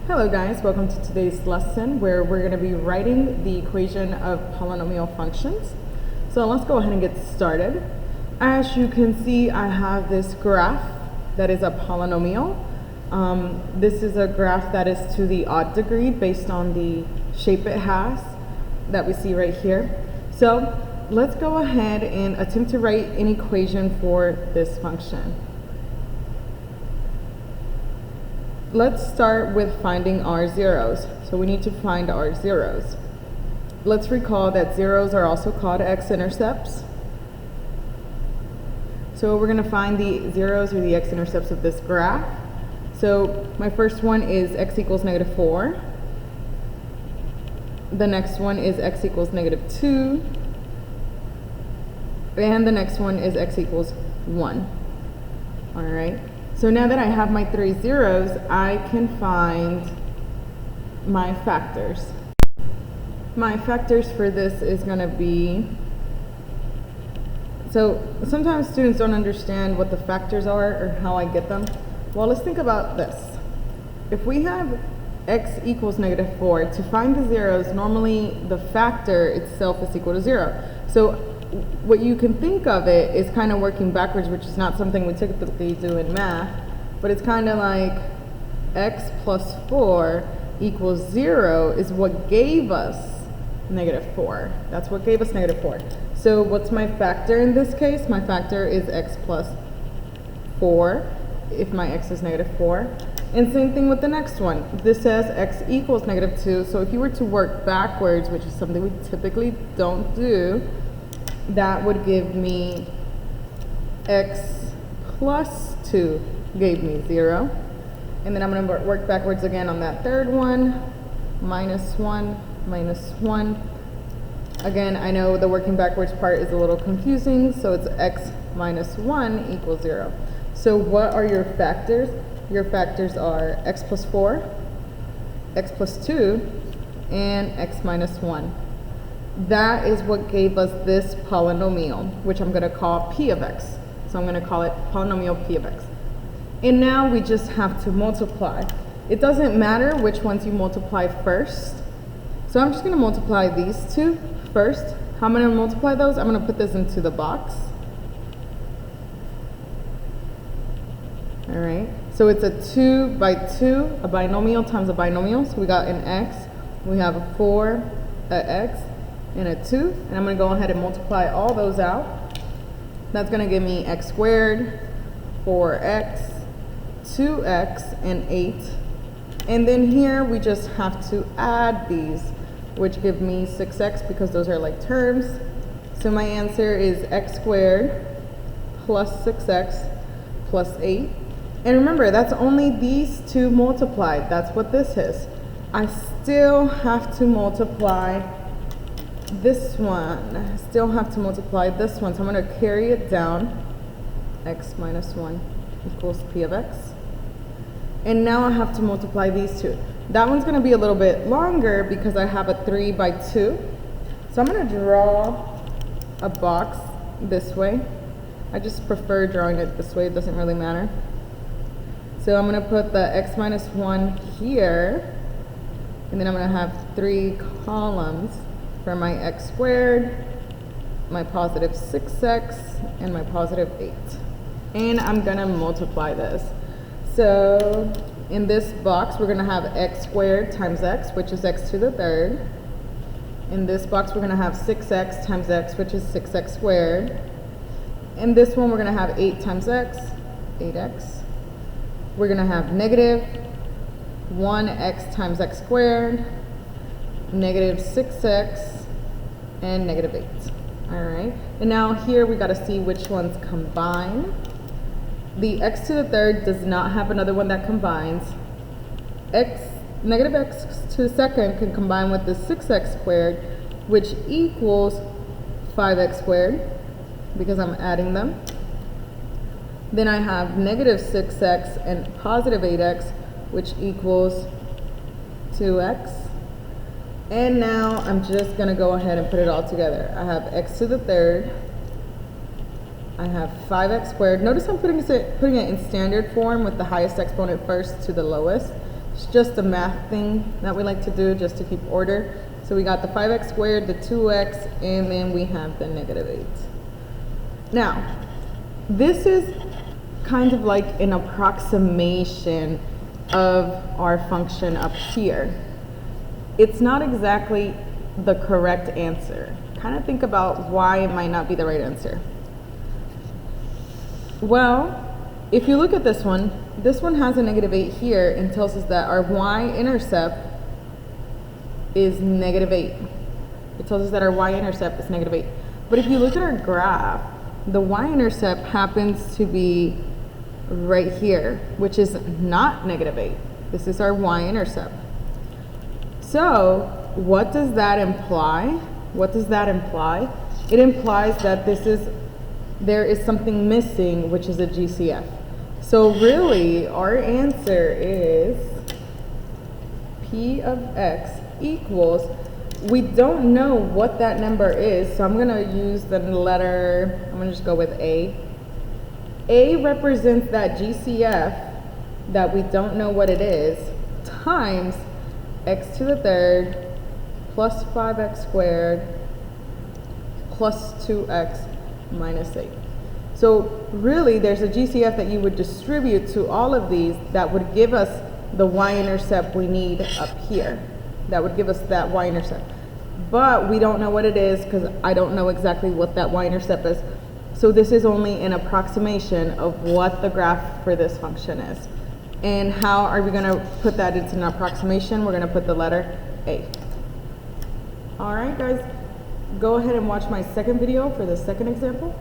Hello guys, welcome to today's lesson where we're going to be writing the equation of polynomial functions. So let's go ahead and get started. As you can see, I have this graph that is a polynomial. This is a graph that is to the odd degree based on the shape it has that we see right here. So let's go ahead and attempt to write an equation for this function. Let's start with finding our zeros. So we need to find our zeros. Let's recall that zeros are also called x-intercepts. So we're going to find the zeros or the x-intercepts of this graph. So my first one is x equals -4. The next one is x equals -2. And the next one is x equals 1. All right. So now that I have my 3 zeros, I can find my factors. My factors for this is going to be, so sometimes students don't understand what the factors are or how I get them. Well, let's think about this. If we have x equals -4, to find the zeros, normally the factor itself is equal to 0. So what you can think of it is kind of working backwards, which is not something we typically do in math, but it's kind of like x plus 4 equals 0 is what gave us -4. That's what gave us -4. So what's my factor in this case? My factor is x plus 4 if my x is -4. And same thing with the next one. This says x equals -2. So if you were to work backwards, which is something we typically don't do, that would give me x plus 2 gave me 0. And then I'm going to work backwards again on that third one. -1, -1. Again, I know the working backwards part is a little confusing, so it's x minus 1 equals 0. So what are your factors? Your factors are x plus 4, x plus 2, and x minus 1. That is what gave us this polynomial, which I'm going to call p of x. So I'm going to call it polynomial p of x. And now we just have to multiply. It doesn't matter which ones you multiply first. So I'm just going to multiply these two first. How am I going to multiply those? I'm going to put this into the box. All right. So it's a 2 by 2, a binomial times a binomial. So we got an x. We have a 4, a x, and a 2, and I'm going to go ahead and multiply all those out. That's going to give me x squared, 4x, 2x, and 8. And then here we just have to add these, which give me 6x because those are like terms. So my answer is x squared plus 6x plus 8. And remember, that's only these two multiplied. That's what this is. I still have to multiply this one. I still have to multiply this one. So I'm going to carry it down. X minus 1 equals p of x. And now I have to multiply these two. That one's going to be a little bit longer because I have a 3 by 2. So I'm going to draw a box this way. I just prefer drawing it this way. It doesn't really matter. So I'm going to put the x minus 1 here. And then I'm going to have 3 columns for my x squared, my positive 6x, and my positive 8. And I'm going to multiply this. So in this box, we're going to have x squared times x, which is x to the third. In this box, we're going to have 6x times x, which is 6x squared. In this one, we're going to have 8 times x, 8x. We're going to have negative 1x times x squared, negative 6x, and negative 8. All right. And now here we got to see which ones combine. The x to the third does not have another one that combines. Negative x to the second can combine with the 6x squared, which equals 5x squared, because I'm adding them. Then I have negative 6x and positive 8x, which equals 2x. And now I'm just going to go ahead and put it all together. I have x to the third. I have 5x squared. Notice I'm putting it in standard form with the highest exponent first to the lowest. It's just a math thing that we like to do just to keep order. So we got the 5x squared, the 2x, and then we have the -8. Now, this is kind of like an approximation of our function up here. It's not exactly the correct answer. Kind of think about why it might not be the right answer. Well, if you look at this one has a -8 here and tells us that our y-intercept is -8. It tells us that our y-intercept is -8. But if you look at our graph, the y-intercept happens to be right here, which is not -8. This is our y-intercept. So what does that imply? What does that imply? It implies that there is something missing, which is a GCF. So really, our answer is P of X equals, we don't know what that number is, so I'm going to use the letter, I'm going to just go with A. A represents that GCF that we don't know what it is, times x to the third plus 5x squared plus 2x minus 8. So really, there's a GCF that you would distribute to all of these that would give us the y-intercept we need up here. That would give us that y-intercept. But we don't know what it is because I don't know exactly what that y-intercept is. So this is only an approximation of what the graph for this function is. And how are we going to put that into an approximation? We're going to put the letter A. All right, guys, go ahead and watch my second video for the second example.